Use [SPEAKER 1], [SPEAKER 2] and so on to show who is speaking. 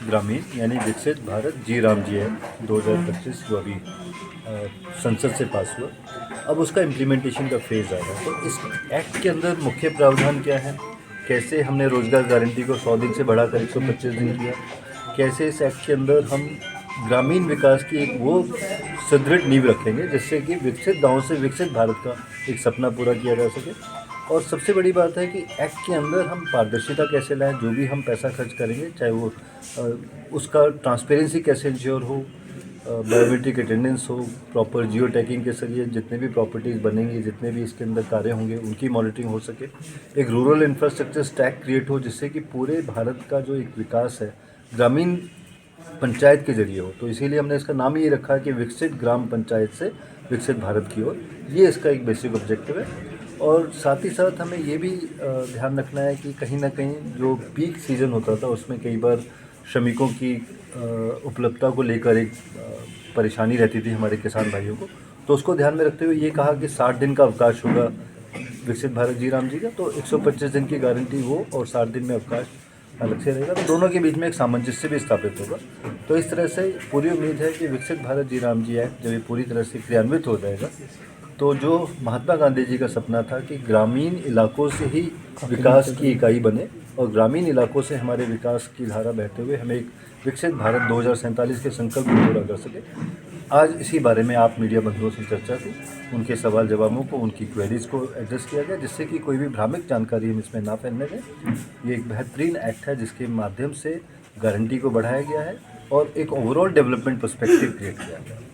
[SPEAKER 1] ग्रामीण यानी विकसित भारत जी राम जी एक्ट 2025 जो अभी संसद से पास हुआ, अब उसका इम्प्लीमेंटेशन का फेज़ आ रहा है। तो इस एक्ट के अंदर मुख्य प्रावधान क्या है, कैसे हमने रोज़गार गारंटी को 100 दिन से बढ़ाकर 125 दिन किया, कैसे इस एक्ट के अंदर हम ग्रामीण विकास की एक वो सुदृढ़ नींव रखेंगे जिससे कि विकसित गाँव से विकसित भारत का एक सपना पूरा किया जा सके। और सबसे बड़ी बात है कि एक्ट के अंदर हम पारदर्शिता कैसे लाएं, जो भी हम पैसा खर्च करेंगे चाहे वो उसका ट्रांसपेरेंसी कैसे इंश्योर हो, बायोमेट्रिक अटेंडेंस हो, प्रॉपर जियो टैगिंग के जरिए जितने भी प्रॉपर्टीज़ बनेंगी, जितने भी इसके अंदर कार्य होंगे उनकी मॉनिटरिंग हो सके, एक रूरल इंफ्रास्ट्रक्चर स्टैक क्रिएट हो जिससे कि पूरे भारत का जो एक विकास है ग्रामीण पंचायत के जरिए हो। तो इसीलिए हमने इसका नाम ही रखा है कि विकसित ग्राम पंचायत से विकसित भारत की ओर। ये इसका एक बेसिक ऑब्जेक्टिव है। और साथ ही साथ हमें ये भी ध्यान रखना है कि कहीं ना कहीं जो पीक सीज़न होता था उसमें कई बार श्रमिकों की उपलब्धता को लेकर एक परेशानी रहती थी हमारे किसान भाइयों को। तो उसको ध्यान में रखते हुए ये कहा कि 60 दिन का अवकाश होगा विकसित भारत जी राम जी का, तो 125 दिन की गारंटी हो और 60 दिन में अवकाश अलग से रहेगा। तो दोनों के बीच में एक सामंजस्य भी स्थापित होगा। तो इस तरह से पूरी उम्मीद है कि विकसित भारत जी राम जी एक्ट जब ये पूरी तरह से क्रियान्वित हो जाएगा तो जो महात्मा गांधी जी का सपना था कि ग्रामीण इलाकों से ही विकास की इकाई बने और ग्रामीण इलाकों से हमारे विकास की धारा बहते हुए हमें एक विकसित भारत 2047 के संकल्प को पूरा कर सके। आज इसी बारे में आप मीडिया बंधुओं से चर्चा की, उनके सवाल जवाबों को, उनकी क्वेरीज़ को एड्रेस किया गया जिससे कि कोई भी भ्रामक जानकारी हम इसमें ना फैलने दें। ये एक बेहतरीन एक्ट है जिसके माध्यम से गारंटी को बढ़ाया गया है और एक ओवरऑल डेवलपमेंट पर्सपेक्टिव क्रिएट किया गया है।